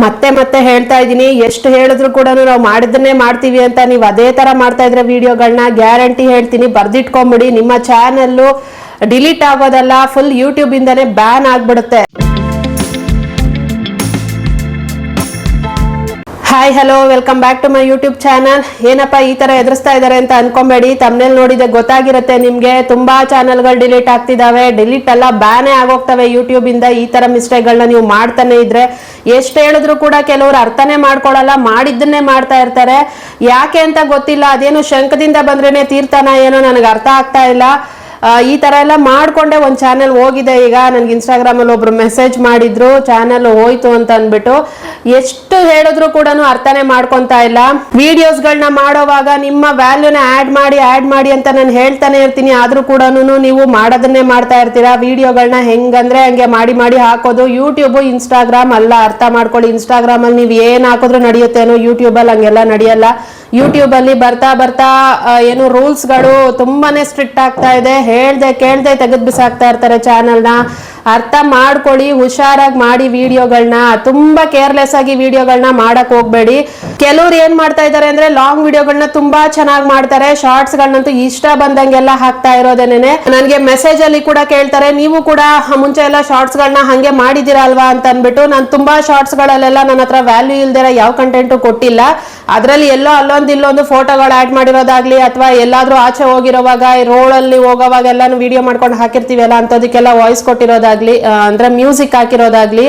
ಮತ್ತೆ ಮತ್ತೆ ಹೇಳ್ತಾ ಇದೀನಿ, ಎಷ್ಟು ಹೇಳಿದ್ರು ಕೂಡ ನಾವು ಮಾಡಿದ್ದನ್ನೇ ಮಾಡ್ತೀವಿ ಅಂತ ನೀವು ಅದೇ ತರ ಮಾಡ್ತಾ ಇದ್ರೆ ವಿಡಿಯೋಗಳನ್ನ ಗ್ಯಾರಂಟಿ ಹೇಳ್ತೀನಿ, ಬರ್ದಿಟ್ಕೊಂಬಿಡಿ. ನಿಮ್ಮ ಚಾನಲ್ ಡಿಲೀಟ್ ಆಗೋದಲ್ಲ, ಫುಲ್ ಯೂಟ್ಯೂಬ್ ಇಂದಾನೆ ಬ್ಯಾನ್ ಆಗ್ಬಿಡುತ್ತೆ. Hi hello, welcome back to my YouTube channel. ಏನಪ್ಪ ಈ ತರ ಎದುರಿಸ್ತಾ ಇದಾರೆ ಅಂತ ಅನ್ಕೊಂಬೇಡಿ, ತಮ್ನೇಲ್ ನೋಡಿದ್ರೆ ಗೊತ್ತಾಗಿರುತ್ತೆ ನಿಮ್ಗೆ. ತುಂಬಾ ಚಾನಲ್ಗಳು ಡಿಲೀಟ್ ಆಗ್ತಿದಾವೆ, ಡಿಲೀಟ್ ಅಲ್ಲ ಬ್ಯಾನೇ ಆಗೋಗ್ತವೆ ಯೂಟ್ಯೂಬ್ ಇಂದ. ಈ ತರ ಮಿಸ್ಟೇಕ್ಗಳನ್ನ ನೀವು ಮಾಡ್ತಾನೆ ಇದ್ರೆ ಎಷ್ಟು ಹೇಳಿದ್ರು ಕೂಡ ಕೆಲವರು ಅರ್ಥನೇ ಮಾಡ್ಕೊಳಲ್ಲ, ಮಾಡಿದ್ದನ್ನೇ ಮಾಡ್ತಾ ಇರ್ತಾರೆ. ಯಾಕೆ ಅಂತ ಗೊತ್ತಿಲ್ಲ, ಅದೇನು ಶಂಕದಿಂದ ಬಂದ್ರೇನೆ ತೀರ್ಥನ ಏನೋ ನನಗೆ ಅರ್ಥ ಆಗ್ತಾ ಇಲ್ಲ. ಈ ತರ ಎಲ್ಲ ಮಾಡ್ಕೊಂಡೆ ಒಂದ್ ಚಾನೆಲ್ ಹೋಗಿದೆ. ಈಗ ನನ್ಗೆ ಇನ್ಸ್ಟಾಗ್ರಾಮ್ ಅಲ್ಲಿ ಒಬ್ರು ಮೆಸೇಜ್ ಮಾಡಿದ್ರು, ಚಾನೆಲ್ ಹೋಯ್ತು ಅಂತ ಅನ್ಬಿಟ್ಟು. ಎಷ್ಟು ಹೇಳಿದ್ರು ಕೂಡ ಅರ್ಥನೇ ಮಾಡ್ಕೊಂತ ಇಲ್ಲ. ವಿಡಿಯೋಸ್ಗಳನ್ನ ಮಾಡೋವಾಗ ನಿಮ್ಮ ವ್ಯಾಲ್ಯೂನ ಆಡ್ ಮಾಡಿ ಅಂತ ನಾನು ಹೇಳ್ತಾನೆ ಇರ್ತೀನಿ, ಆದ್ರೂ ಕೂಡ ನೀವು ಮಾಡೋದನ್ನೇ ಮಾಡ್ತಾ ಇರ್ತೀರಾ. ವಿಡಿಯೋಗಳನ್ನ ಹೆಂಗಂದ್ರೆ ಹಂಗೆ ಮಾಡಿ ಹಾಕೋದು. ಯೂಟ್ಯೂಬ್ ಇನ್ಸ್ಟಾಗ್ರಾಮ್ ಅಲ್ಲ, ಅರ್ಥ ಮಾಡ್ಕೊಳ್ಳಿ. ಇನ್ಸ್ಟಾಗ್ರಾಮ್ ಅಲ್ಲಿ ನೀವು ಏನ್ ಹಾಕಿದ್ರು ನಡೆಯುತ್ತೇನೋ, ಯೂಟ್ಯೂಬ್ ಅಲ್ಲಿ ಹಂಗೆಲ್ಲ ನಡೆಯಲ್ಲ. ಯೂಟ್ಯೂಬ್ ಅಲ್ಲಿ ಬರ್ತಾ ಏನು ರೂಲ್ಸ್ ಗಳು ತುಂಬಾನೇ ಸ್ಟ್ರಿಕ್ಟ್ ಆಗ್ತಾ ಇದೆ. ಹೇಳ್ದೆ ಕೇಳ್ದೆ ತೆಗೆದು ಬಿಸಾಕ್ತಾ ಇರ್ತಾರೆ ಚಾನೆಲ್ನ. ಅರ್ಥ ಮಾಡ್ಕೊಳ್ಳಿ, ಹುಷಾರಾಗಿ ಮಾಡಿ ವಿಡಿಯೋಗಳನ್ನ. ತುಂಬಾ ಕೇರ್ಲೆಸ್ ಆಗಿ ವಿಡಿಯೋಗಳನ್ನ ಮಾಡಕ್ ಹೋಗ್ಬೇಡಿ. ಕೆಲವ್ರು ಏನ್ ಮಾಡ್ತಾ ಇದಾರೆ ಅಂದ್ರೆ ಲಾಂಗ್ ವಿಡಿಯೋಗಳನ್ನ ತುಂಬಾ ಚೆನ್ನಾಗಿ ಮಾಡ್ತಾರೆ, ಶಾರ್ಟ್ಸ್ ಗಳನ್ನಂತೂ ಇಷ್ಟ ಬಂದಂಗೆಲ್ಲ ಹಾಕ್ತಾ ಇರೋದೇನೆ. ನನ್ಗೆ ಮೆಸೇಜ್ ಅಲ್ಲಿ ಕೂಡ ಕೇಳ್ತಾರೆ, ನೀವು ಕೂಡ ಮುಂಚೆ ಎಲ್ಲ ಶಾರ್ಟ್ಸ್ ಗಳನ್ನ ಹಂಗೆ ಮಾಡಿದಿರಾ ಅಲ್ವಾ ಅಂತ ಅನ್ಬಿಟ್ಟು. ನಾನು ತುಂಬಾ ಶಾರ್ಟ್ಸ್ ಗಳಲ್ಲೆಲ್ಲ ನನ್ನ ಹತ್ರ ವ್ಯಾಲ್ಯೂ ಇಲ್ದಿರ ಯಾವ ಕಂಟೆಂಟ್ ಕೊಟ್ಟಿಲ್ಲ. ಅದ್ರಲ್ಲಿ ಎಲ್ಲೋ ಇಲ್ಲೊಂದು ಫೋಟೋಗಳು ಆಡ್ ಮಾಡಿರೋದಾಗ್ಲಿ, ಅಥವಾ ಎಲ್ಲಾದ್ರೂ ಆಚೆ ಹೋಗಿರೋವಾಗ ರೋಡ್ ಅಲ್ಲಿ ಹೋಗೋವಾಗ ಎಲ್ಲಾನು ವಿಡಿಯೋ ಮಾಡ್ಕೊಂಡು ಹಾಕಿರ್ತೀವಲ್ಲ, ಅಂತದಕ್ಕೆಲ್ಲ ವಾಯ್ಸ್ ಕೊಟ್ಟಿರೋದಾಗ್ಲಿ, ಅಂದ್ರೆ ಮ್ಯೂಸಿಕ್ ಹಾಕಿರೋದಾಗ್ಲಿ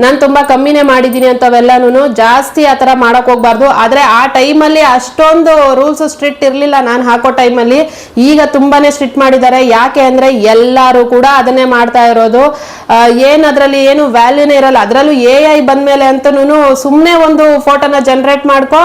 ನಾನು ತುಂಬಾ ಕಮ್ಮಿನೇ ಮಾಡಿದೀನಿ. ಅಂತವೆಲ್ಲಾನು ಜಾಸ್ತಿ ಆತರ ಮಾಡಕ್ ಹೋಗ್ಬಾರ್ದು. ಆದ್ರೆ ಆ ಟೈಮಲ್ಲಿ ಅಷ್ಟೊಂದು ರೂಲ್ಸ್ ಸ್ಟ್ರಿಕ್ಟ್ ಇರ್ಲಿಲ್ಲ ನಾನು ಹಾಕೋ ಟೈಮಲ್ಲಿ. ಈಗ ತುಂಬಾನೇ ಸ್ಟ್ರಿಕ್ಟ್ ಮಾಡಿದ್ದಾರೆ. ಯಾಕೆ ಅಂದ್ರೆ ಎಲ್ಲಾರು ಕೂಡ ಅದನ್ನೇ ಮಾಡ್ತಾ ಇರೋದು. ಅದ್ರಲ್ಲಿ ಏನು ವ್ಯಾಲ್ಯೂನೇ ಇರಲ್ಲ. ಅದ್ರಲ್ಲೂ AI ಬಂದ್ಮೇಲೆ ಅಂತನೂ ಸುಮ್ನೆ ಒಂದು ಫೋಟೋನ ಜನರೇಟ್ ಮಾಡ್ಕೋ,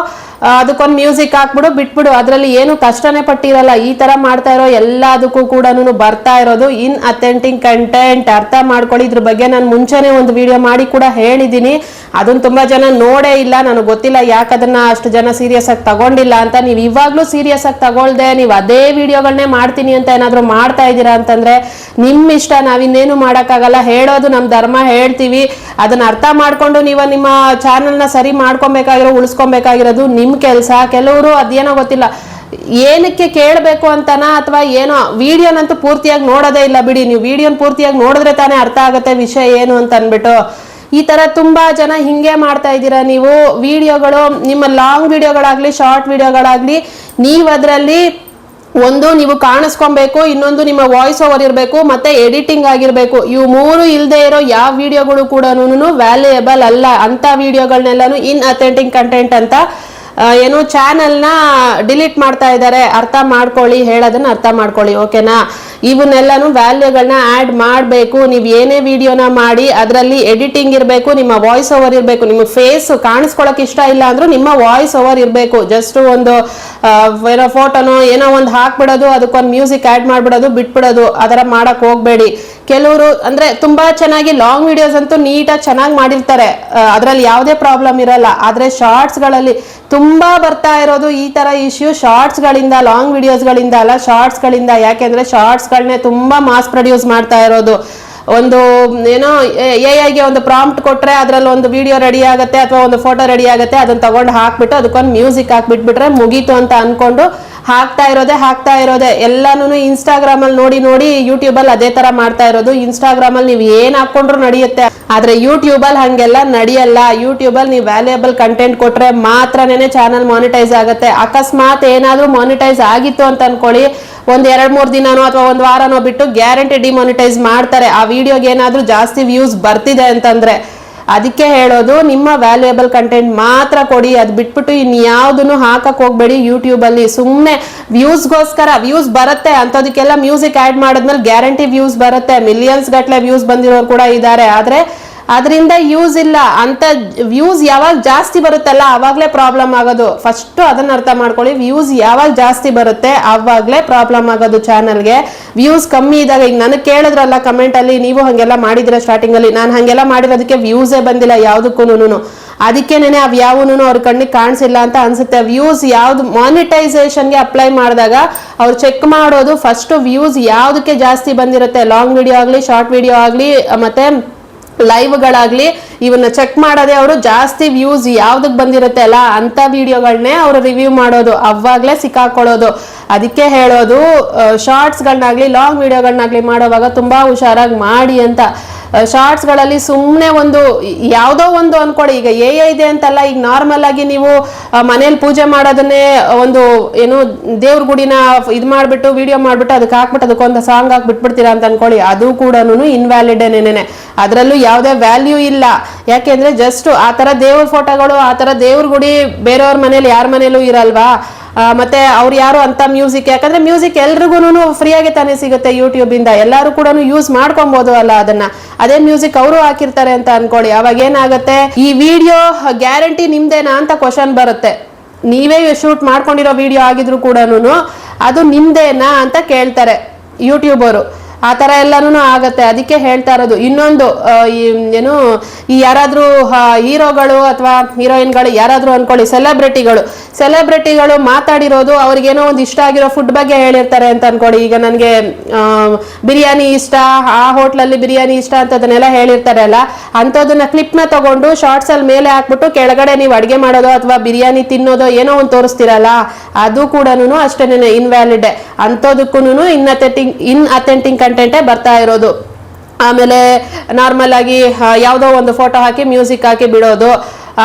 ಅದಕ್ಕೊಂದು ಮ್ಯೂಸಿಕ್ ಹಾಕ್ಬಿಡು, ಬಿಟ್ಬಿಡು. ಅದ್ರಲ್ಲಿ ಏನು ಕಷ್ಟನೇ ಪಟ್ಟಿರಲ್ಲ. ಈ ತರ ಮಾಡ್ತಾ ಇರೋ ಎಲ್ಲದಕ್ಕೂ ಕೂಡ ಬರ್ತಾ ಇರೋದು ಇನ್ ಅಥೆಂಟಿಕ್ ಕಂಟೆಂಟ್. ಅರ್ಥ ಮಾಡ್ಕೊಳ್ಳಿ. ಇದ್ರ ಬಗ್ಗೆ ನಾನು ಮುಂಚೆನೆ ಒಂದು ವಿಡಿಯೋ ಮಾಡಿ ಕೂಡ ಹೇಳಿದೀನಿ. ಅದನ್ನ ತುಂಬಾ ಜನ ನೋಡೇ ಇಲ್ಲ. ನನಗೆ ಗೊತ್ತಿಲ್ಲ ಯಾಕೆ ಅದನ್ನ ಅಷ್ಟು ಜನ ಸೀರಿಯಸ್ ಆಗಿ ತಗೊಂಡಿಲ್ಲ ಅಂತ. ನೀವು ಇವಾಗ್ಲೂ ಸೀರಿಯಸ್ ಆಗಿ ತಗೊಳ್ದೆ ನೀವು ಅದೇ ವಿಡಿಯೋಗಳನ್ನೇ ಮಾಡ್ತೀನಿ ಅಂತ ಏನಾದ್ರು ಮಾಡ್ತಾ ಇದ್ದೀರಾ ಅಂತಂದ್ರೆ ನಿಮ್ ಇಷ್ಟ. ನಾವಿನ್ನೇನು ಮಾಡಕ್ಕಾಗಲ್ಲ. ಹೇಳೋದು ನಮ್ ಧರ್ಮ, ಹೇಳ್ತೀವಿ. ಅದನ್ನ ಅರ್ಥ ಮಾಡ್ಕೊಂಡು ನೀವು ನಿಮ್ಮ ಚಾನೆಲ್ನ ಸರಿ ಮಾಡ್ಕೊಬೇಕಾಗಿರೋ, ಉಳಿಸ್ಕೊಬೇಕಾಗಿರೋದು ನಿಮ್ ಕೆಲ್ಸ. ಕೆಲವರು ಅದೇನೋ ಗೊತ್ತಿಲ್ಲ, ಏನಕ್ಕೆ ಕೇಳಬೇಕು ಅಂತನಾ ಅಥವಾ ಏನೋ, ವಿಡಿಯೋನಂತೂ ಪೂರ್ತಿಯಾಗಿ ನೋಡೋದೇ ಇಲ್ಲ ಬಿಡಿ. ನೀವು ವಿಡಿಯೋನ ಪೂರ್ತಿಯಾಗಿ ನೋಡಿದ್ರೆ ತಾನೇ ಅರ್ಥ ಆಗುತ್ತೆ ವಿಷಯ ಏನು ಅಂತ ಅನ್ಬಿಟ್ಟು. ಈ ತರ ತುಂಬಾ ಜನ ಹಿಂಗೆ ಮಾಡ್ತಾ ಇದ್ದೀರಾ. ನೀವು ವಿಡಿಯೋಗಳು, ನಿಮ್ಮ ಲಾಂಗ್ ವಿಡಿಯೋಗಳಾಗ್ಲಿ ಶಾರ್ಟ್ ವಿಡಿಯೋಗಳಾಗ್ಲಿ, ನೀವು ಅದರಲ್ಲಿ ಒಂದು ನೀವು ಕಾಣಿಸ್ಕೊಬೇಕು, ಇನ್ನೊಂದು ನಿಮ್ಮ ವಾಯ್ಸ್ ಓವರ್ ಇರಬೇಕು, ಮತ್ತೆ ಎಡಿಟಿಂಗ್ ಆಗಿರ್ಬೇಕು. ಇವು ಮೂರು ಇಲ್ಲದೆ ಇರೋ ಯಾವ ವಿಡಿಯೋಗಳು ಕೂಡ ವ್ಯಾಲ್ಯೂಯಬಲ್ ಅಲ್ಲ. ಅಂತ ವಿಡಿಯೋಗಳನ್ನೆಲ್ಲಾನು ಇನ್ ಅಥೆಂಟಿಕ್ ಕಂಟೆಂಟ್ ಅಂತ ಏನು ಚಾನೆಲ್ನ ಡಿಲೀಟ್ ಮಾಡ್ತಾ ಇದ್ದಾರೆ. ಅರ್ಥ ಮಾಡ್ಕೊಳ್ಳಿ, ಹೇಳೋದನ್ನ ಅರ್ಥ ಮಾಡ್ಕೊಳ್ಳಿ, ಓಕೆನಾ? ಇವನ್ನೆಲ್ಲಾನು ವ್ಯಾಲ್ಯೂಗಳನ್ನ ಆಡ್ ಮಾಡಬೇಕು. ನೀವು ಏನೇ ವಿಡಿಯೋನ ಮಾಡಿ ಅದರಲ್ಲಿ ಎಡಿಟಿಂಗ್ ಇರಬೇಕು, ನಿಮ್ಮ ವಾಯ್ಸ್ ಓವರ್ ಇರಬೇಕು. ನಿಮ್ಮ ಫೇಸ್ ಕಾಣಿಸ್ಕೊಳಕ್ ಇಷ್ಟ ಇಲ್ಲ ಅಂದ್ರೂ ನಿಮ್ಮ ವಾಯ್ಸ್ ಓವರ್ ಇರಬೇಕು. ಜಸ್ಟ್ ಒಂದು ಏನೋ ಫೋಟೋನೋ ಏನೋ ಒಂದು ಹಾಕ್ಬಿಡೋದು, ಅದಕ್ಕೊಂದು ಮ್ಯೂಸಿಕ್ ಆಡ್ ಮಾಡ್ಬಿಡೋದು, ಬಿಟ್ಬಿಡೋದು, ಅದರ ಮಾಡಕ್ ಹೋಗ್ಬೇಡಿ. ಕೆಲವರು ಅಂದ್ರೆ ತುಂಬಾ ಚೆನ್ನಾಗಿ ಲಾಂಗ್ ವಿಡಿಯೋಸ್ ಅಂತೂ ನೀಟಾಗಿ ಚೆನ್ನಾಗಿ ಮಾಡಿರ್ತಾರೆ, ಅದ್ರಲ್ಲಿ ಯಾವುದೇ ಪ್ರಾಬ್ಲಮ್ ಇರಲ್ಲ. ಆದ್ರೆ ಶಾರ್ಟ್ಸ್ ಗಳಲ್ಲಿ ತುಂಬಾ ಬರ್ತಾ ಇರೋದು ಈ ತರ ಇಶ್ಯೂ. ಶಾರ್ಟ್ಸ್ ಗಳಿಂದ, ಲಾಂಗ್ ವಿಡಿಯೋಸ್ ಗಳಿಂದ ಅಲ್ಲ, ಶಾರ್ಟ್ಸ್ ಗಳಿಂದ. ಯಾಕೆಂದ್ರೆ ಶಾರ್ಟ್ಸ್ ಗಳನ್ನೇ ತುಂಬಾ ಮಾಸ್ ಪ್ರೊಡ್ಯೂಸ್ ಮಾಡ್ತಾ ಇರೋದು. ಒಂದು ಏನೋ AI ಒಂದು ಪ್ರಾಂಪ್ಟ್ ಕೊಟ್ರೆ ಅದ್ರಲ್ಲಿ ಒಂದು ವಿಡಿಯೋ ರೆಡಿ ಆಗುತ್ತೆ ಅಥವಾ ಒಂದು ಫೋಟೋ ರೆಡಿ ಆಗುತ್ತೆ, ಅದನ್ನ ತಗೊಂಡು ಹಾಕ್ಬಿಟ್ಟು ಅದಕ್ಕೊಂದು ಮ್ಯೂಸಿಕ್ ಹಾಕ್ಬಿಟ್ಬಿಟ್ರೆ ಮುಗೀತು ಅಂತ ಅನ್ಕೊಂಡು ಹಾಕ್ತಾ ಇರೋದೆ ಎಲ್ಲಾನು. ಇನ್ಸ್ಟಾಗ್ರಾಮ್ ಅಲ್ಲಿ ನೋಡಿ ಯೂಟ್ಯೂಬ್ ಅಲ್ಲಿ ಅದೇ ತರ ಮಾಡ್ತಾ ಇರೋದು. ಇನ್ಸ್ಟಾಗ್ರಾಮ್ ಅಲ್ಲಿ ನೀವು ಏನ್ ಹಾಕೊಂಡ್ರು ನಡೆಯುತ್ತೆ, ಆದ್ರೆ ಯೂಟ್ಯೂಬ್ ಅಲ್ಲಿ ಹಂಗೆಲ್ಲ ನಡೆಯಲ್ಲ. ಯೂಟ್ಯೂಬ್ ಅಲ್ಲಿ ನೀವು ವ್ಯಾಲ್ಯೂಯಬಲ್ ಕಂಟೆಂಟ್ ಕೊಟ್ರೆ ಮಾತ್ರನೇ ಚಾನಲ್ ಮಾನಿಟೈಸ್ ಆಗುತ್ತೆ. ಅಕಸ್ಮಾತ್ ಏನಾದ್ರೂ ಮಾನಿಟೈಸ್ ಆಗಿತ್ತು ಅಂತ ಅನ್ಕೊಳ್ಳಿ, ಒಂದ್ 2-3 ದಿನನೋ ಅಥವಾ ಒಂದ್ ವಾರನೋ ಬಿಟ್ಟು ಗ್ಯಾರಂಟಿ ಡಿಮಾನಿಟೈಸ್ ಮಾಡ್ತಾರೆ. ಆ ವಿಡಿಯೋಗೆ ಏನಾದ್ರೂ ಜಾಸ್ತಿ ವ್ಯೂಸ್ ಬರ್ತಿದೆ ಅಂತಂದ್ರೆ. ಅದಕ್ಕೆ ಹೇಳೋದು, ನಿಮ್ಮ ವ್ಯಾಲ್ಯೂಯಬಲ್ ಕಂಟೆಂಟ್ ಮಾತ್ರ ಕೊಡಿ. ಅದ್ ಬಿಟ್ಬಿಟ್ಟು ಇನ್ಯಾವುದನ್ನು ಹಾಕಕ್ ಹೋಗ್ಬೇಡಿ ಯೂಟ್ಯೂಬ್ ಅಲ್ಲಿ. ಸುಮ್ನೆ ವ್ಯೂಸ್ಗೋಸ್ಕರ, ವ್ಯೂಸ್ ಬರುತ್ತೆ ಅಂತದಕ್ಕೆಲ್ಲ ಮ್ಯೂಸಿಕ್ ಆಡ್ ಮಾಡಿದ್ಮೇಲೆ ಗ್ಯಾರಂಟಿ ವ್ಯೂಸ್ ಬರುತ್ತೆ. ಮಿಲಿಯನ್ಸ್ ಗಟ್ಲೆ ವ್ಯೂಸ್ ಬಂದಿರೋರು ಕೂಡ ಇದ್ದಾರೆ. ಆದ್ರೆ ಅದರಿಂದ ಯೂಸ್ ಇಲ್ಲ. ಅಂತ ವ್ಯೂಸ್ ಯಾವಾಗ ಜಾಸ್ತಿ ಬರುತ್ತಲ್ಲ ಅವಾಗ್ಲೇ ಪ್ರಾಬ್ಲಮ್ ಆಗೋದು. ಫಸ್ಟ್ ಅದನ್ನ ಅರ್ಥ ಮಾಡ್ಕೊಳ್ಳಿ. ವ್ಯೂಸ್ ಯಾವಾಗ ಜಾಸ್ತಿ ಬರುತ್ತೆ ಅವಾಗ್ಲೇ ಪ್ರಾಬ್ಲಮ್ ಆಗೋದು ಚಾನಲ್ಗೆ. ವ್ಯೂಸ್ ಕಮ್ಮಿ ಇದ್ದಾಗ, ಈಗ ನನಗೆ ಕೇಳಿದ್ರಲ್ಲ ಕಮೆಂಟ್ ಅಲ್ಲಿ, ನೀವು ಹಂಗೆಲ್ಲ ಮಾಡಿದಿರ ಸ್ಟಾರ್ಟಿಂಗ್ ಅಲ್ಲಿ. ನಾನು ಹಂಗೆಲ್ಲ ಮಾಡಿರೋದಕ್ಕೆ ವ್ಯೂಸೇ ಬಂದಿಲ್ಲ ಯಾವುದಕ್ಕೂನು. ಅದಕ್ಕೇನೆ ಅವ್ ಯಾವನು ಅವ್ರ ಕಣ್ಣಿಗೆ ಕಾಣಿಸಿಲ್ಲ ಅಂತ ಅನ್ಸುತ್ತೆ. ವ್ಯೂಸ್ ಯಾವ್ದು ಮಾನಿಟೈಸೇಷನ್ಗೆ ಅಪ್ಲೈ ಮಾಡಿದಾಗ ಅವ್ರು ಚೆಕ್ ಮಾಡೋದು ಫಸ್ಟ್ ವ್ಯೂಸ್ ಯಾವ್ದಕ್ಕೆ ಜಾಸ್ತಿ ಬಂದಿರುತ್ತೆ. ಲಾಂಗ್ ವಿಡಿಯೋ ಆಗ್ಲಿ, ಶಾರ್ಟ್ ವಿಡಿಯೋ ಆಗ್ಲಿ, ಮತ್ತೆ ಲೈವ್ಗಳಾಗ್ಲಿ ಇವನ್ನ ಚೆಕ್ ಮಾಡೋದೇ ಅವರು ಜಾಸ್ತಿ ವ್ಯೂಸ್ ಯಾವ್ದಕ್ ಬಂದಿರುತ್ತೆ ಅಲ್ಲ ಅಂತ ವಿಡಿಯೋಗಳನ್ನೇ ಅವರು ರಿವ್ಯೂ ಮಾಡೋದು, ಅವಾಗ್ಲೇ ಸಿಕ್ಕಾಕೊಳ್ಳೋದು. ಅದಕ್ಕೆ ಹೇಳೋದು ಶಾರ್ಟ್ಸ್ಗಳನ್ನಾಗ್ಲಿ ಲಾಂಗ್ ವಿಡಿಯೋಗಳನ್ನಾಗ್ಲಿ ಮಾಡೋವಾಗ ತುಂಬಾ ಹುಷಾರಾಗಿ ಮಾಡಿ ಅಂತ. ಶಾರ್ಟ್ಸ್ಗಳಲ್ಲಿ ಸುಮ್ಮನೆ ಒಂದು ಯಾವುದೋ ಒಂದು ಅನ್ಕೊಳ್ಳಿ, ಈಗ ಇದೆ ಅಂತಲ್ಲ, ಈಗ ನಾರ್ಮಲ್ ಆಗಿ ನೀವು ಮನೇಲಿ ಪೂಜೆ ಮಾಡೋದನ್ನೇ ಒಂದು ಏನು ದೇವ್ರ ಗುಡಿನ ಇದು ಮಾಡ್ಬಿಟ್ಟು ವಿಡಿಯೋ ಮಾಡ್ಬಿಟ್ಟು ಅದಕ್ಕೆ ಹಾಕ್ಬಿಟ್ಟು ಅದಕ್ಕೊಂದು ಸಾಂಗ್ ಹಾಕ್ಬಿಟ್ಬಿಡ್ತೀರಾ ಅಂತ ಅನ್ಕೊಳ್ಳಿ, ಅದು ಕೂಡ ಇನ್ವ್ಯಾಲಿಡ್ ಏನೇನೆ. ಅದರಲ್ಲೂ ಯಾವುದೇ ವ್ಯಾಲ್ಯೂ ಇಲ್ಲ. ಯಾಕೆಂದ್ರೆ ಜಸ್ಟ್ ಆ ತರ ದೇವ್ರ ಫೋಟೋಗಳು, ಆ ತರ ದೇವ್ರ ಗುಡಿ ಬೇರೆಯವ್ರ ಮನೇಲಿ ಯಾರ ಮನೇಲೂ ಇರಲ್ವಾ. ಮತ್ತೆ ಅವ್ರು ಯಾರು ಅಂತ ಮ್ಯೂಸಿಕ್, ಯಾಕಂದ್ರೆ ಮ್ಯೂಸಿಕ್ ಎಲ್ರಿಗೂ ಫ್ರೀಯಾಗಿ ತಾನೇ ಸಿಗುತ್ತೆ ಯೂಟ್ಯೂಬ್ ಇಂದ, ಎಲ್ಲರೂ ಕೂಡ ಯೂಸ್ ಮಾಡ್ಕೊಬಹುದು ಅಲ್ಲ ಅದನ್ನ. ಅದೇ ಮ್ಯೂಸಿಕ್ ಅವರು ಹಾಕಿರ್ತಾರೆ ಅಂತ ಅನ್ಕೊಳ್ಳಿ, ಅವಾಗ ಏನಾಗುತ್ತೆ, ಈ ವಿಡಿಯೋ ಗ್ಯಾರಂಟಿ ನಿಮ್ದೇನಾ ಅಂತ ಕ್ವಶನ್ ಬರುತ್ತೆ. ನೀವೇ ಶೂಟ್ ಮಾಡ್ಕೊಂಡಿರೋ ವಿಡಿಯೋ ಆಗಿದ್ರು ಕೂಡ ಅದು ನಿಮ್ದೇನಾ ಅಂತ ಕೇಳ್ತಾರೆ ಯೂಟ್ಯೂಬ್ ಅವರು. ಆ ತರ ಎಲ್ಲಾನು ಆಗತ್ತೆ. ಅದಕ್ಕೆ ಹೇಳ್ತಾ ಇರೋದು. ಇನ್ನೊಂದು ಏನು, ಈ ಯಾರಾದ್ರೂ ಹೀರೋಗಳು ಅಥವಾ ಹೀರೋಯಿನ್ಗಳು ಯಾರಾದ್ರೂ ಅನ್ಕೊಳ್ಳಿ, ಸೆಲೆಬ್ರಿಟಿಗಳು ಮಾತಾಡಿರೋದು ಅವ್ರಿಗೇನೋ ಒಂದು ಇಷ್ಟ ಆಗಿರೋ ಫುಡ್ ಬಗ್ಗೆ ಹೇಳಿರ್ತಾರೆ ಅಂತ ಅನ್ಕೊಳ್ಳಿ. ಈಗ ನನಗೆ ಬಿರಿಯಾನಿ ಇಷ್ಟ, ಆ ಹೋಟ್ಲಲ್ಲಿ ಬಿರಿಯಾನಿ ಇಷ್ಟ ಅಂತದನ್ನೆಲ್ಲ ಹೇಳಿರ್ತಾರೆ ಅಲ್ಲ, ಅಂಥದನ್ನ ಕ್ಲಿಪ್ನ ತಗೊಂಡು ಶಾರ್ಟ್ಸ್ ಅಲ್ಲಿ ಮೇಲೆ ಹಾಕ್ಬಿಟ್ಟು ಕೆಳಗಡೆ ನೀವು ಅಡ್ಗೆ ಮಾಡೋದು ಅಥವಾ ಬಿರಿಯಾನಿ ತಿನ್ನೋದು ಏನೋ ಒಂದು ತೋರಿಸ್ತಿರಲ್ಲ, ಅದು ಕೂಡ ಅಷ್ಟೇನೆ ಇನ್ವ್ಯಾಲಿಡ್. ಅಂಥದಕ್ಕೂ ಇನ್ಅಥೆಂಟಿಕ್ ಕಂಟೆಂಟೇ ಬರ್ತಾ ಇರೋದು. ಆಮೇಲೆ ನಾರ್ಮಲ್ ಆಗಿ ಯಾವುದೋ ಒಂದು ಫೋಟೋ ಹಾಕಿ ಮ್ಯೂಸಿಕ್ ಹಾಕಿ ಬಿಡೋದು.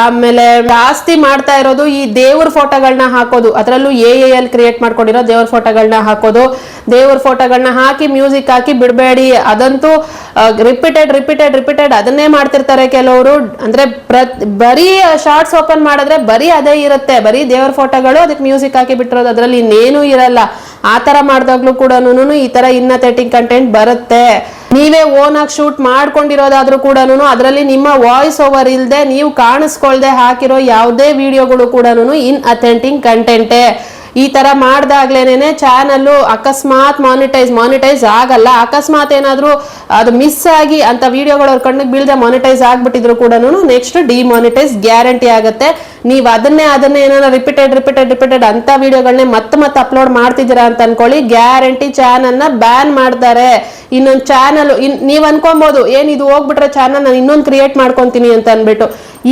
ಆಮೇಲೆ ಜಾಸ್ತಿ ಮಾಡ್ತಾ ಇರೋದು ಈ ದೇವ್ರ ಫೋಟೋಗಳನ್ನ ಹಾಕೋದು, ಅದರಲ್ಲೂ ಎಲ್ ಕ್ರಿಯೇಟ್ ಮಾಡ್ಕೊಂಡಿರೋ ದೇವ್ರ ಫೋಟೋಗಳನ್ನ ಹಾಕೋದು. ದೇವ್ರ ಫೋಟೋಗಳನ್ನ ಹಾಕಿ ಮ್ಯೂಸಿಕ್ ಹಾಕಿ ಬಿಡಬೇಡಿ. ಅದಂತೂ ರಿಪೀಟೆಡ್ ಅದನ್ನೇ ಮಾಡ್ತಿರ್ತಾರೆ ಕೆಲವರು. ಅಂದ್ರೆ ಬರೀ ಶಾರ್ಟ್ಸ್ ಓಪನ್ ಮಾಡಿದ್ರೆ ಬರೀ ಅದೇ ಇರುತ್ತೆ, ಬರೀ ದೇವ್ರ ಫೋಟೋಗಳು, ಅದಕ್ಕೆ ಮ್ಯೂಸಿಕ್ ಹಾಕಿ ಬಿಟ್ಟಿರೋದು, ಅದರಲ್ಲಿ ಇನ್ನೇನು ಇರಲ್ಲ. ಆ ತರ ಮಾಡಿದಾಗ್ಲೂ ಕೂಡ ಈ ತರ ಇನ್ಅಥೆಂಟಿಕ್ ಕಂಟೆಂಟ್ ಬರುತ್ತೆ. ನೀವೇ ಓನ್ ಆಗಿ ಶೂಟ್ ಮಾಡ್ಕೊಂಡಿರೋದಾದ್ರೂ ಕೂಡ ಅದರಲ್ಲಿ ನಿಮ್ಮ ವಾಯ್ಸ್ ಓವರ್ ಇಲ್ಲದೆ ನೀವು ಕಾಣಿಸ್ಕೊಳ್ದೆ ಹಾಕಿರೋ ಯಾವುದೇ ವಿಡಿಯೋಗಳು ಕೂಡ ಇನ್ಅಥೆಂಟಿಕ್ ಕಂಟೆಂಟೇ. ಈ ತರ ಮಾಡ್ದಾಗ್ಲೇನೆ ಚಾನಲ್ ಅಕಸ್ಮಾತ್ ಮಾನಿಟೈಸ್ ಆಗಲ್ಲ. ಅಕಸ್ಮಾತ್ ಏನಾದ್ರೂ ಅದು ಮಿಸ್ ಆಗಿ ಅಂತ ವಿಡಿಯೋಗಳು ಅವ್ರ ಕಣ್ಣಿಗೆ ಬೀಳದೆ ಮಾನಿಟೈಸ್ ಆಗ್ಬಿಟ್ಟಿದ್ರು ಕೂಡ ನೆಕ್ಸ್ಟ್ ಡಿಮಾನಿಟೈಸ್ ಗ್ಯಾರಂಟಿ ಆಗುತ್ತೆ. ನೀವು ಅದನ್ನೇ ಏನಾರ ರಿಪೀಟೆಡ್ ಅಂತ ವಿಡಿಯೋಗಳನ್ನೇ ಮತ್ತೆ ಅಪ್ಲೋಡ್ ಮಾಡ್ತಿದ್ದೀರಾ ಅಂತ ಅನ್ಕೊಳ್ಳಿ, ಗ್ಯಾರಂಟಿ ಚಾನಲ್ ನ ಬ್ಯಾನ್ ಮಾಡ್ತಾರೆ. ಇನ್ನೊಂದು ಚಾನಲ್ ನೀವ್ ಅನ್ಕೊಬಹುದು, ಏನ್ ಇದು ಹೋಗ್ಬಿಟ್ರೆ ಚಾನಲ್ ನಾನು ಇನ್ನೊಂದು ಕ್ರಿಯೇಟ್ ಮಾಡ್ಕೊಂತೀನಿ ಅಂತ ಅನ್ಬಿಟ್ಟು.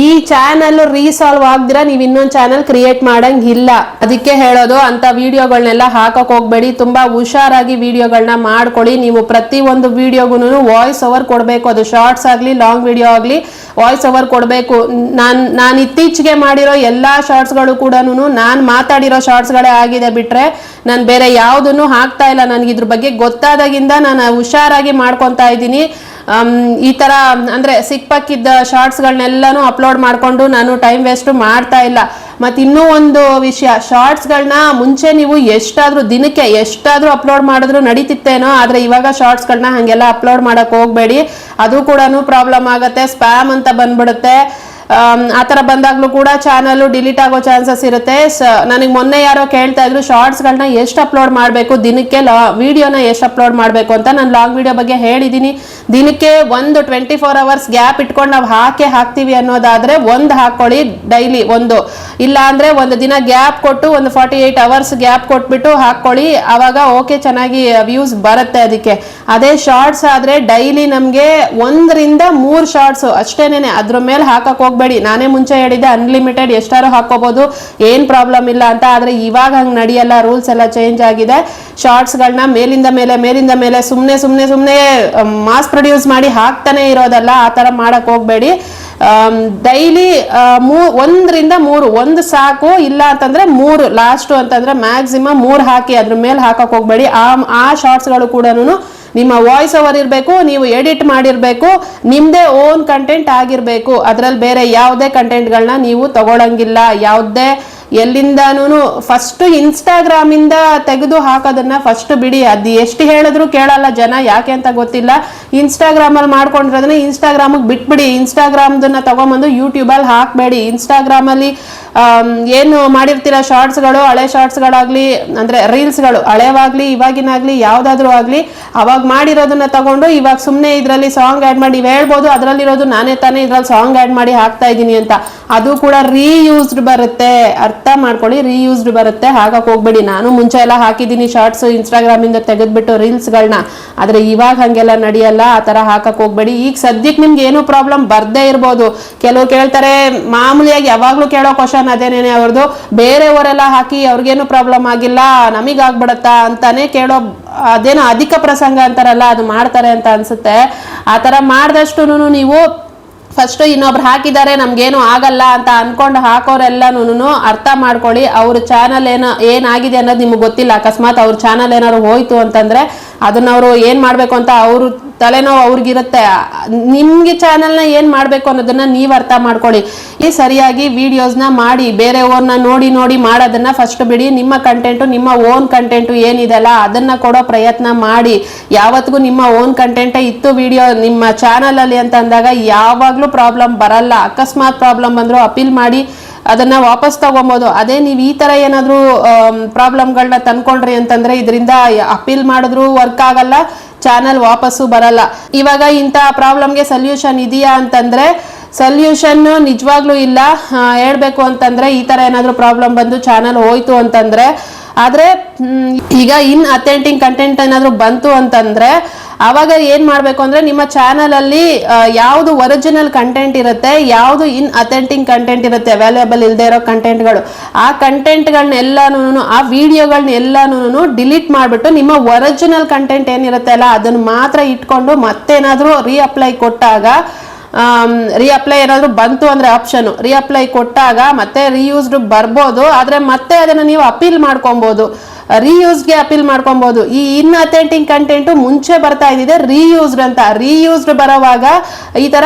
ಈ ಚಾನಲ್ ರೀಸಾಲ್ವ್ ಆಗ್ದಿರಾ ನೀವ್ ಇನ್ನೊಂದು ಚಾನಲ್ ಕ್ರಿಯೇಟ್ ಮಾಡಂಗಿಲ್ಲ. ಅದಕ್ಕೆ ಹೇಳೋದು, ಅಂತ ವಿಡಿಯೋಗಳನ್ನೆಲ್ಲ ಹಾಕಕ್ ಹೋಗ್ಬೇಡಿ. ತುಂಬಾ ಹುಷಾರಾಗಿ ವಿಡಿಯೋಗಳನ್ನ ಮಾಡ್ಕೊಳ್ಳಿ. ನೀವು ಪ್ರತಿ ಒಂದು ವಿಡಿಯೋಗೂ ವಾಯ್ಸ್ ಓವರ್ ಕೊಡ್ಬೇಕು. ಅದು ಶಾರ್ಟ್ಸ್ ಆಗ್ಲಿ ಲಾಂಗ್ ವಿಡಿಯೋ ಆಗ್ಲಿ ವಾಯ್ಸ್ ಓವರ್ ಕೊಡ್ಬೇಕು. ನಾನು ಇತ್ತೀಚೆಗೆ ಮಾಡಿರೋ ಎಲ್ಲಾ ಶಾರ್ಟ್ಸ್ಗಳು ಕೂಡ ನಾನ್ ಮಾತಾಡಿರೋ ಶಾರ್ಟ್ಸ್ಗಳೇ ಆಗಿದೆ ಬಿಟ್ರೆ ನಾನು ಬೇರೆ ಯಾವ್ದನ್ನು ಹಾಕ್ತಾ ಇಲ್ಲ. ನನ್ಗೆ ಇದ್ರ ಬಗ್ಗೆ ಗೊತ್ತಾದಾಗಿಂದ ನಾನು ಹುಷಾರಾಗಿ ಮಾಡ್ಕೊಂತಾ ಇದ್ದೀನಿ. ಈ ತರ ಅಂದ್ರೆ ಸಿಕ್ಪಕ್ಕಿದ್ದ ಶಾರ್ಟ್ಸ್ಗಳನ್ನೆಲ್ಲಾನು ಅಪ್ಲೋಡ್ ಮಾಡ್ಕೊಂಡು ನಾನು ಟೈಮ್ ವೇಸ್ಟ್ ಮಾಡ್ತಾ ಇಲ್ಲ. ಮತ್ತೆ ಇನ್ನೂ ಒಂದು ವಿಷಯ, ಶಾರ್ಟ್ಸ್ಗಳನ್ನ ಮುಂಚೆ ನೀವು ದಿನಕ್ಕೆ ಎಷ್ಟಾದ್ರೂ ಅಪ್ಲೋಡ್ ಮಾಡಿದ್ರು ನಡೀತಿತ್ತೇನೋ, ಆದ್ರೆ ಇವಾಗ ಶಾರ್ಟ್ಸ್ಗಳನ್ನ ಹಂಗೆಲ್ಲ ಅಪ್ಲೋಡ್ ಮಾಡಕ್ ಹೋಗ್ಬೇಡಿ. ಅದು ಕೂಡ ಪ್ರಾಬ್ಲಮ್ ಆಗತ್ತೆ, ಸ್ಪ್ಯಾಮ್ ಅಂತ ಬಂದ್ಬಿಡುತ್ತೆ. ಆತರ ಬಂದಾಗ್ಲೂ ಕೂಡ ಚಾನಲ್ ಡಿಲೀಟ್ ಆಗೋ ಚಾನ್ಸಸ್ ಇರುತ್ತೆ. ನನಗೆ ಮೊನ್ನೆ ಯಾರೋ ಕೇಳ್ತಾ ಇದ್ರು ಶಾರ್ಟ್ಸ್ಗಳನ್ನ ಎಷ್ಟು ಅಪ್ಲೋಡ್ ಮಾಡಬೇಕು ದಿನಕ್ಕೆ, ವಿಡಿಯೋನ ಎಷ್ಟು ಅಪ್ಲೋಡ್ ಮಾಡಬೇಕು ಅಂತ. ನಾನು ಲಾಂಗ್ ವಿಡಿಯೋ ಬಗ್ಗೆ ಹೇಳಿದ್ದೀನಿ. ದಿನಕ್ಕೆ ಒಂದು 24 hours ಗ್ಯಾಪ್ ಇಟ್ಕೊಂಡು ನಾವು ಹಾಕ್ತೀವಿ ಅನ್ನೋದಾದ್ರೆ ಒಂದು ಹಾಕೊಳ್ಳಿ ಡೈಲಿ, ಒಂದು ಇಲ್ಲ ಅಂದ್ರೆ ಒಂದು ದಿನ ಗ್ಯಾಪ್ ಕೊಟ್ಟು ಒಂದು 48 hours ಗ್ಯಾಪ್ ಕೊಟ್ಬಿಟ್ಟು ಹಾಕೊಳ್ಳಿ. ಅವಾಗ ಓಕೆ, ಚೆನ್ನಾಗಿ ವ್ಯೂಸ್ ಬರುತ್ತೆ ಅದಕ್ಕೆ. ಅದೇ ಶಾರ್ಟ್ಸ್ ಆದ್ರೆ ಡೈಲಿ ನಮ್ಗೆ 1 ರಿಂದ 3 ಶಾರ್ಟ್ಸ್ ಅಷ್ಟೇನೆ, ಅದ್ರ ಮೇಲೆ ಹಾಕಕ್ ಹೋಗ್ಬೇಡಿ. ನಾನೇ ಮುಂಚೆ ಹೇಳಿದ್ದೆ ಅನ್ಲಿಮಿಟೆಡ್ ಎಷ್ಟಾರು ಹಾಕೋಬಹುದು, ಏನ್ ಪ್ರಾಬ್ಲಮ್ ಇಲ್ಲ ಅಂತ. ಆದ್ರೆ ಇವಾಗ ಹಂಗ್ ನಡೆಯಲ್ಲ, ರೂಲ್ಸ್ ಎಲ್ಲ ಚೇಂಜ್ ಆಗಿದೆ. ಶಾರ್ಟ್ಸ್ ಗಳನ್ನ ಮೇಲಿಂದ ಮೇಲೆ ಸುಮ್ನೆ ಮಾಸ್ ಪ್ರೊಡ್ಯೂಸ್ ಮಾಡಿ ಹಾಕ್ತಾನೆ ಇರೋದಲ್ಲ, ಆ ತರ ಮಾಡಕ್ ಹೋಗ್ಬೇಡಿ. ಡೈಲಿ 1 ರಿಂದ 3, ಒಂದು ಸಾಕು. ಇಲ್ಲ ಅಂತಂದ್ರೆ 3 ಲಾಸ್ಟ್ ಅಂತಂದ್ರೆ ಮ್ಯಾಕ್ಸಿಮಮ್ 3 ಹಾಕಿ, ಅದ್ರ ಮೇಲೆ ಹಾಕಕ್ ಹೋಗ್ಬೇಡಿ. ಆ ಶಾರ್ಟ್ಸ್ ಗಳು ಕೂಡ ನಿಮ್ಮ ವಾಯ್ಸ್ ಓವರ್ ಇರಬೇಕು, ನೀವು ಎಡಿಟ್ ಮಾಡಿರ್ಬೇಕು, ನಿಮ್ದೇ ಓನ್ ಕಂಟೆಂಟ್ ಆಗಿರ್ಬೇಕು. ಅದ್ರಲ್ಲಿ ಬೇರೆ ಯಾವುದೇ ಕಂಟೆಂಟ್ಗಳನ್ನ ನೀವು ತಗೊಳಂಗಿಲ್ಲ. ಯಾವುದೇ ಎಲ್ಲಿಂದಾನು ಫಸ್ಟ್ ಇನ್ಸ್ಟಾಗ್ರಾಮ್ ಇಂದ ತೆಗೆದು ಹಾಕೋದನ್ನ ಫಸ್ಟ್ ಬಿಡಿ. ಅದು ಎಷ್ಟು ಹೇಳಿದ್ರು ಕೇಳಲ್ಲ ಜನ, ಯಾಕೆ ಅಂತ ಗೊತ್ತಿಲ್ಲ. ಇನ್ಸ್ಟಾಗ್ರಾಮ್ ಅಲ್ಲಿ ಮಾಡ್ಕೊಂಡಿರೋದನ್ನ ಇನ್ಸ್ಟಾಗ್ರಾಮ್ ಬಿಟ್ಬಿಡಿ. ಇನ್ಸ್ಟಾಗ್ರಾಮ್ದನ್ನ ತಗೊಂಬಂದು ಯೂಟ್ಯೂಬ್ ಅಲ್ಲಿ ಹಾಕ್ಬೇಡಿ. ಇನ್ಸ್ಟಾಗ್ರಾಮ್ ಅಲ್ಲಿ ಏನು ಮಾಡಿರ್ತೀರ ಶಾರ್ಟ್ಸ್ಗಳು, ಹಳೆ ಶಾರ್ಟ್ಸ್ಗಳಾಗ್ಲಿ ಅಂದ್ರೆ ರೀಲ್ಸ್ಗಳು, ಹಳೆವಾಗ್ಲಿ ಇವಾಗಿನಾಗ್ಲಿ ಯಾವ್ದಾದ್ರು ಆಗ್ಲಿ, ಅವಾಗ ಮಾಡಿರೋದನ್ನ ತಗೊಂಡು ಇವಾಗ ಸುಮ್ನೆ ಇದ್ರಲ್ಲಿ ಸಾಂಗ್ ಆಡ್ ಮಾಡಿ, ನೀವು ಹೇಳ್ಬೋದು ಅದ್ರಲ್ಲಿರೋದು ನಾನೇ ತಾನೇ ಇದ್ರಲ್ಲಿ ಸಾಂಗ್ ಆಡ್ ಮಾಡಿ ಹಾಕ್ತಾ ಇದ್ದೀನಿ ಅಂತ. ಅದು ಕೂಡ ರೀಯೂಸ್ಡ್ ಬರುತ್ತೆ, ಅರ್ಥ ಮಾಡ್ಕೊಳ್ಳಿ, ರೀಯೂಸ್ಡ್ ಬರುತ್ತೆ. ಹಾಗಕ್ ಹೋಗ್ಬೇಡಿ. ನಾನು ಮುಂಚೆ ಎಲ್ಲ ಹಾಕಿದ್ದೀನಿ ಶಾರ್ಟ್ಸ್ ಇನ್ಸ್ಟಾಗ್ರಾಮ್ ಇಂದ ತೆಗೆದ್ಬಿಟ್ಟು ರೀಲ್ಸ್ಗಳನ್ನ, ಆದ್ರೆ ಇವಾಗ ಹಂಗೆಲ್ಲ ನಡೆಯಲ್ಲ. ಆ ತರ ಹಾಕಕ್ ಹೋಗ್ಬೇಡಿ. ಈಗ ಸದ್ಯಕ್ಕೆ ನಿಮ್ಗೆ ಏನು ಪ್ರಾಬ್ಲಮ್ ಬರ್ದೇ ಇರ್ಬೋದು. ಕೆಲವ್ರು ಕೇಳ್ತಾರೆ, ಮಾಮೂಲಿಯಾಗಿ ಯಾವಾಗ್ಲೂ ಕೇಳೋ ಕ್ವಶನ್ ಅದೇನೇನೆ ಅವ್ರದ್ದು, ಬೇರೆಯವರೆಲ್ಲ ಹಾಕಿ ಅವ್ರಿಗೇನು ಪ್ರಾಬ್ಲಮ್ ಆಗಿಲ್ಲ ನಮಗಾಗ್ಬಿಡತ್ತಾ ಅಂತಾನೆ ಕೇಳೋ, ಅದೇನೋ ಅಧಿಕ ಪ್ರಸಂಗ ಅಂತಾರಲ್ಲ, ಅದು ಮಾಡ್ತಾರೆ ಅಂತ ಅನ್ಸುತ್ತೆ. ಆ ತರ ಮಾಡ್ದಷ್ಟು ನೀವು ಫಸ್ಟ್ ಇನ್ನೊಬ್ರು ಹಾಕಿದ್ದಾರೆ ನಮ್ಗೇನು ಆಗಲ್ಲ ಅಂತ ಅನ್ಕೊಂಡು ಹಾಕೋರೆಲ್ಲನೂ ಅರ್ಥ ಮಾಡ್ಕೊಳ್ಳಿ. ಅವ್ರ ಚಾನಲ್ ಏನಾಗಿದೆ ಅನ್ನೋದು ನಿಮ್ಗೆ ಗೊತ್ತಿಲ್ಲ. ಅಕಸ್ಮಾತ್ ಅವ್ರ ಚಾನಲ್ ಏನಾದ್ರು ಹೋಯ್ತು ಅಂತಂದ್ರೆ ಅದನ್ನ ಅವರು ಏನ್ ಮಾಡ್ಬೇಕು ಅಂತ ಅವ್ರ ತಲೆನೋವು ಅವ್ರಿಗಿರುತ್ತೆ. ನಿಮ್ಗೆ ಚಾನಲ್ನ ಏನ್ ಮಾಡ್ಬೇಕು ಅನ್ನೋದನ್ನ ನೀವ್ ಅರ್ಥ ಮಾಡ್ಕೊಳ್ಳಿ. ಈ ಸರಿಯಾಗಿ ವಿಡಿಯೋಸ್ನ ಮಾಡಿ, ಬೇರೆಯವ್ರನ್ನ ನೋಡಿ ನೋಡಿ ಮಾಡೋದನ್ನ ಫಸ್ಟ್ ಬಿಡಿ. ನಿಮ್ಮ ಕಂಟೆಂಟು, ನಿಮ್ಮ ಓನ್ ಕಂಟೆಂಟು ಏನಿದೆಲ್ಲ ಅದನ್ನ ಕೊಡೋ ಪ್ರಯತ್ನ ಮಾಡಿ. ಯಾವತ್ತಿಗೂ ನಿಮ್ಮ ಓನ್ ಕಂಟೆಂಟೇ ಇತ್ತು ವಿಡಿಯೋ ನಿಮ್ಮ ಚಾನಲ್ ಅಲ್ಲಿ ಅಂತ ಅಂದಾಗ ಯಾವಾಗ್ಲೂ ಪ್ರಾಬ್ಲಮ್ ಬರಲ್ಲ. ಅಕಸ್ಮಾತ್ ಪ್ರಾಬ್ಲಮ್ ಬಂದ್ರು ಅಪೀಲ್ ಮಾಡಿ ಅದನ್ನ ವಾಪಸ್ ತಗೊಬೋದು. ಅದೇ ನೀವು ಈ ತರ ಏನಾದ್ರು ಪ್ರಾಬ್ಲಮ್ಗಳನ್ನ ತಂದ್ಕೊಂಡ್ರಿ ಅಂತಂದ್ರೆ ಇದರಿಂದ ಅಪೀಲ್ ಮಾಡಿದ್ರು ವರ್ಕ್ ಆಗಲ್ಲ, ಚಾನಲ್ ವಾಪಸ್ಸು ಬರಲ್ಲ. ಇವಾಗ ಇಂಥ ಪ್ರಾಬ್ಲಮ್ಗೆ ಸೊಲ್ಯೂಷನ್ ಇದೆಯಾ ಅಂತಂದ್ರೆ ಸೊಲ್ಯೂಷನ್ ನಿಜವಾಗ್ಲೂ ಇಲ್ಲ. ಹೇಳ್ಬೇಕು ಅಂತಂದ್ರೆ ಈ ತರ ಏನಾದ್ರು ಪ್ರಾಬ್ಲಮ್ ಬಂದು ಚಾನಲ್ ಹೋಯ್ತು ಅಂತಂದ್ರೆ, ಆದ್ರೆ ಈಗ ಇನ್ ಅಥೆಂಟಿಕ್ ಕಂಟೆಂಟ್ ಏನಾದ್ರು ಬಂತು ಅಂತಂದ್ರೆ ಅವಾಗ ಏನ್ ಮಾಡ್ಬೇಕು ಅಂದ್ರೆ ನಿಮ್ಮ ಚಾನಲ್ ಅಲ್ಲಿ ಯಾವ್ದು ಒರಿಜಿನಲ್ ಕಂಟೆಂಟ್ ಇರುತ್ತೆ, ಯಾವ್ದು ಇನ್ ಅಥೆಂಟಿಕ್ ಕಂಟೆಂಟ್ ಇರುತ್ತೆ, ಅವೈಲೇಬಲ್ ಇಲ್ಲದೆ ಇರೋ ಕಂಟೆಂಟ್ಗಳು, ಆ ಕಂಟೆಂಟ್ಗಳನ್ನೆಲ್ಲಾನು, ಆ ವಿಡಿಯೋಗಳನ್ನೆಲ್ಲಾನು ಡಿಲೀಟ್ ಮಾಡ್ಬಿಟ್ಟು ನಿಮ್ಮ ಒರಿಜಿನಲ್ ಕಂಟೆಂಟ್ ಏನಿರುತ್ತೆ ಅಲ್ಲ ಅದನ್ನ ಮಾತ್ರ ಇಟ್ಕೊಂಡು ಮತ್ತೇನಾದ್ರೂ ರೀಅಪ್ಲೈ ಕೊಟ್ಟಾಗ, ರೀಅಪ್ಲೈ ಏನಾದ್ರು ಬಂತು ಅಂದ್ರೆ ಆಪ್ಷನ್ ರೀಅಪ್ಲೈ ಕೊಟ್ಟಾಗ ಮತ್ತೆ ರೀಯೂಸ್ಡ್ ಬರ್ಬೋದು. ಆದ್ರೆ ಮತ್ತೆ ಅದನ್ನ ನೀವು ಅಪೀಲ್ ಮಾಡ್ಕೊಬಹುದು, ರೀಯೂಸ್ಗೆ ಅಪೀಲ್ ಮಾಡ್ಕೊಬಹುದು. ಈ ಇನ್ ಅಥೆಂಟಿಕ್ ಕಂಟೆಂಟ್ ಮುಂಚೆ ಬರ್ತಾ ಇದ್ದಿದೆ ರೀಯೂಸ್ಡ್ ಅಂತ. ರೀಯೂಸ್ಡ್ ಬರೋವಾಗ ಈ ತರ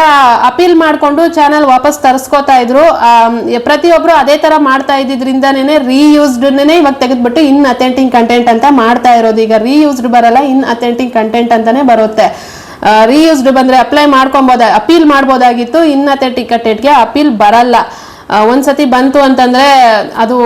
ಅಪೀಲ್ ಮಾಡ್ಕೊಂಡು ಚಾನಲ್ ವಾಪಸ್ ತರಿಸ್ಕೋತಾ ಇದ್ರು. ಪ್ರತಿಯೊಬ್ರು ಅದೇ ತರ ಮಾಡ್ತಾ ಇದ್ದಿದ್ರಿಂದನೇ ರೀಯೂಸ್ಡ್ನೇ ಇವಾಗ ತೆಗೆದ್ಬಿಟ್ಟು ಇನ್ ಅಥೆಂಟಿಕ್ ಕಂಟೆಂಟ್ ಅಂತ ಮಾಡ್ತಾ ಇರೋದು. ಈಗ ರೀಯೂಸ್ಡ್ ಬರಲ್ಲ, ಇನ್ ಅಥೆಂಟಿಕ್ ಕಂಟೆಂಟ್ ಅಂತಾನೆ ಬರುತ್ತೆ. ರೀಯೂಸ್ಡ್ ಬಂದ್ರೆ ಅಪೀಲ್ ಮಾಡ್ಬೋದಾಗಿತ್ತು, ಇನ್ ಅಥೆಂಟಿಕ್ ಕಂಟೆಂಟ್ಗೆ ಅಪೀಲ್ ಬರಲ್ಲ. ಒಂದ್ಸತಿ ಬಂತು ಅಂತಂದ್ರೆ ಅದು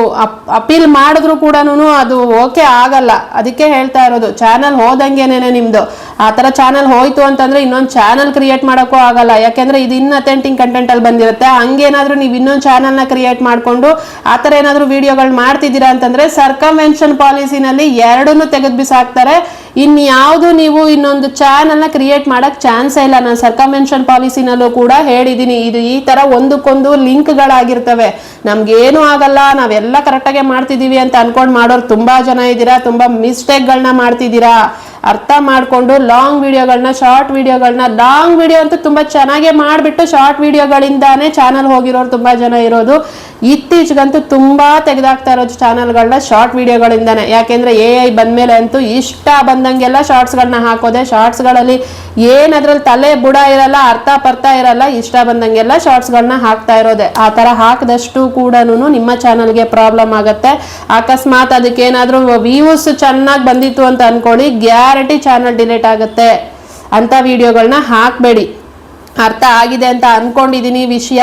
ಅಪೀಲ್ ಮಾಡಿದ್ರು ಕೂಡ ಅದು ಓಕೆ ಆಗಲ್ಲ. ಅದಕ್ಕೆ ಹೇಳ್ತಾ ಇರೋದು, ಚಾನಲ್ ಹೋದಂಗೆನೇನೆ ನಿಮ್ದು. ಆ ತರ ಚಾನಲ್ ಹೋಯ್ತು ಅಂತಂದ್ರೆ ಇನ್ನೊಂದು ಚಾನಲ್ ಕ್ರಿಯೇಟ್ ಮಾಡೋಕ್ಕೂ ಆಗಲ್ಲ. ಯಾಕೆಂದ್ರೆ ಇದು ಇನ್ ಅಥೆಂಟಿಕ್ ಕಂಟೆಂಟ್ ಅಲ್ಲಿ ಬಂದಿರುತ್ತೆ. ಹಂಗೇನಾದ್ರೂ ನೀವು ಇನ್ನೊಂದು ಚಾನಲ್ ನ ಕ್ರಿಯೇಟ್ ಮಾಡ್ಕೊಂಡು ಆ ತರ ಏನಾದ್ರು ವಿಡಿಯೋಗಳು ಮಾಡ್ತಿದ್ದೀರಾ ಅಂತಂದ್ರೆ ಸರ್ಕಮ್ವೆನ್ಷನ್ ಪಾಲಿಸಿನಲ್ಲಿ ಎರಡನ್ನೂ ತೆಗೆದು ಬಿಸಾಕ್ತಾರೆ. ಇನ್ಯಾವುದು ನೀವು ಇನ್ನೊಂದು ಚಾನಲ್ ನ ಕ್ರಿಯೇಟ್ ಮಾಡಕ್ ಚಾನ್ಸ್ ಇಲ್ಲ. ನಾನು ಸರ್ಕಮ್ವೆನ್ಷನ್ ಪಾಲಿಸಿನಲ್ಲೂ ಕೂಡ ಹೇಳಿದೀನಿ, ಇದು ಈ ತರ ಒಂದಕ್ಕೊಂದು ಲಿಂಕ್ ಗಳಾಗಿರ್ತವೆ. ನಮ್ಗೇನು ಆಗಲ್ಲ, ನಾವೆಲ್ಲ ಕರೆಕ್ಟಾಗೆ ಮಾಡ್ತಿದೀವಿ ಅಂತ ಅನ್ಕೊಂಡ್ ಮಾಡೋರು ತುಂಬಾ ಜನ ಇದ್ದೀರಾ. ತುಂಬಾ ಮಿಸ್ಟೇಕ್ ಗಳನ್ನ ಮಾಡ್ತಿದ್ದೀರಾ. ಅರ್ಥ ಮಾಡ್ಕೊಂಡು ಲಾಂಗ್ ವಿಡಿಯೋಗಳನ್ನ, ಶಾರ್ಟ್ ವಿಡಿಯೋಗಳನ್ನ, ಲಾಂಗ್ ವಿಡಿಯೋ ಅಂತೂ ತುಂಬಾ ಚೆನ್ನಾಗೆ ಮಾಡ್ಬಿಟ್ಟು ಶಾರ್ಟ್ ವಿಡಿಯೋಗಳಿಂದಾನೇ ಚಾನಲ್ ಹೋಗಿರೋರು ತುಂಬಾ ಜನ ಇರೋದು. ಇತ್ತೀಚೆಗಂತೂ ತುಂಬಾ ತೆಗೆದಾಕ್ತಾ ಇರೋದು ಚಾನಲ್ಗಳನ್ನ ಶಾರ್ಟ್ ವಿಡಿಯೋಗಳಿಂದಾನೆ. ಯಾಕೆಂದ್ರೆ AI ಬಂದ್ಮೇಲೆ ಅಂತೂ ಇಷ್ಟ ಬಂದಂಗೆಲ್ಲ ಶಾರ್ಟ್ಸ್ ಗಳನ್ನ ಹಾಕೋದೆ. ಶಾರ್ಟ್ಸ್ ಗಳಲ್ಲಿ ಏನ್ ಅದ್ರಲ್ಲಿ ತಲೆ ಬುಡ ಇರಲ್ಲ, ಅರ್ಥ ಪರ್ಥ ಇರಲ್ಲ, ಇಷ್ಟ ಬಂದಂಗೆಲ್ಲ ಶಾರ್ಟ್ಸ್ ಗಳನ್ನ ಹಾಕ್ತಾ ಇರೋದೆ. ಆ ತರ ಹಾಕದಷ್ಟು ಕೂಡ ನಿಮ್ಮ ಚಾನಲ್ಗೆ ಪ್ರಾಬ್ಲಮ್ ಆಗತ್ತೆ. ಅಕಸ್ಮಾತ್ ಅದಕ್ಕೇನಾದ್ರೂ ವ್ಯೂಸ್ ಚೆನ್ನಾಗಿ ಬಂದಿತ್ತು ಅಂತ ಅನ್ಕೊಳ್ಳಿ, ಗ್ಯಾರಂಟಿ ಚಾನಲ್ ಡಿಲೀಟ್ ಆಗುತ್ತೆ. ಅಂತ ವಿಡಿಯೋಗಳನ್ನ ಹಾಕ್ಬೇಡಿ. ಅರ್ಥ ಆಗಿದೆ ಅಂತ ಅನ್ಕೊಂಡಿದೀನಿ, ವಿಷಯ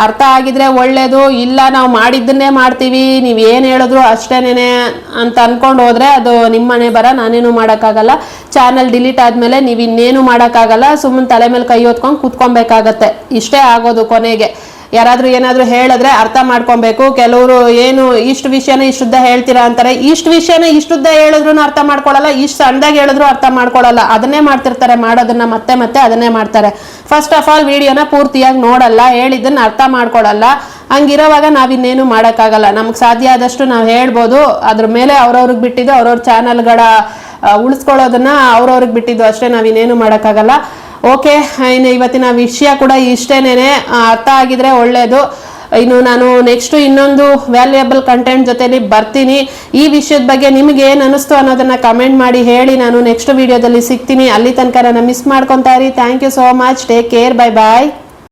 ಅರ್ಥ ಆಗಿದ್ರೆ ಒಳ್ಳೇದು. ಇಲ್ಲ ನಾವು ಮಾಡಿದ್ದನ್ನೇ ಮಾಡ್ತೀವಿ, ನೀವ್ ಏನ್ ಹೇಳಿದ್ರು ಅಷ್ಟೇನೇನೆ ಅಂತ ಅನ್ಕೊಂಡು ಹೋದ್ರೆ ಅದು ನಿಮ್ಮನೆ ಬರ, ನಾನೇನು ಮಾಡೋಕ್ಕಾಗಲ್ಲ. ಚಾನಲ್ ಡಿಲೀಟ್ ಆದ್ಮೇಲೆ ನೀವ್ ಇನ್ನೇನು ಮಾಡೋಕ್ಕಾಗಲ್ಲ. ಸುಮ್ಮನೆ ತಲೆ ಮೇಲೆ ಕೈ ಹೊತ್ಕೊಂಡು ಕೂತ್ಕೊಬೇಕಾಗತ್ತೆ. ಇಷ್ಟೇ ಆಗೋದು ಕೊನೆಗೆ. ಯಾರಾದ್ರೂ ಏನಾದ್ರೂ ಹೇಳಿದ್ರೆ ಅರ್ಥ ಮಾಡ್ಕೊಬೇಕು. ಕೆಲವರು ಏನು ಇಷ್ಟು ವಿಷಯನ ಇಷ್ಟುದ್ದ ಹೇಳ್ತೀರಾ ಅಂತಾರೆ. ಇಷ್ಟು ವಿಷಯನ ಇಷ್ಟುದ್ದ ಹೇಳಿದ್ರು ಅರ್ಥ ಮಾಡ್ಕೊಳಲ್ಲ, ಇಷ್ಟು ಸಣ್ಣದಾಗಿ ಹೇಳಿದ್ರು ಅರ್ಥ ಮಾಡ್ಕೊಳಲ್ಲ. ಅದನ್ನೇ ಮಾಡ್ತಿರ್ತಾರೆ, ಮಾಡೋದನ್ನ ಮತ್ತೆ ಮತ್ತೆ ಅದನ್ನೇ ಮಾಡ್ತಾರೆ. ಫಸ್ಟ್ ಆಫ್ ಆಲ್ ವಿಡಿಯೋನ ಪೂರ್ತಿಯಾಗಿ ನೋಡಲ್ಲ, ಹೇಳಿದ್ದನ್ನ ಅರ್ಥ ಮಾಡ್ಕೊಳಲ್ಲ. ಹಂಗಿರೋವಾಗ ನಾವಿನ್ನೇನು ಮಾಡೋಕ್ಕಾಗಲ್ಲ. ನಮ್ಗೆ ಸಾಧ್ಯ ಆದಷ್ಟು ನಾವು ಹೇಳ್ಬೋದು. ಅದ್ರ ಮೇಲೆ ಅವ್ರವ್ರಿಗೆ ಬಿಟ್ಟಿದ್ದು, ಅವ್ರವ್ರ ಚಾನಲ್ಗಳ ಉಳಿಸ್ಕೊಳ್ಳೋದನ್ನ ಅವ್ರವ್ರಿಗೆ ಬಿಟ್ಟಿದ್ದು ಅಷ್ಟೇ. ನಾವಿನ್ನೇನು ಮಾಡೋಕ್ಕಾಗಲ್ಲ. ಓಕೆ, ಇನ್ನು ಇವತ್ತಿನ ವಿಷಯ ಕೂಡ ಇಷ್ಟೇನೇನೆ. ಅರ್ಥ ಆಗಿದ್ರೆ ಒಳ್ಳೇದು. ಇನ್ನು ನಾನು ನೆಕ್ಸ್ಟ್ ಇನ್ನೊಂದು ವ್ಯಾಲ್ಯೂಯಬಲ್ ಕಂಟೆಂಟ್ ಜೊತೆಲಿ ಬರ್ತೀನಿ. ಈ ವಿಷಯದ ಬಗ್ಗೆ ನಿಮ್ಗೆ ಏನ್ ಅನಿಸ್ತು ಅನ್ನೋದನ್ನ ಕಮೆಂಟ್ ಮಾಡಿ ಹೇಳಿ. ನಾನು ನೆಕ್ಸ್ಟ್ ವಿಡಿಯೋದಲ್ಲಿ ಸಿಗ್ತೀನಿ. ಅಲ್ಲಿ ತನಕ ನನ್ನ ಮಿಸ್ ಮಾಡ್ಕೊಂತಾ ಇರಿ. Thank you so much. Take care. Bye bye.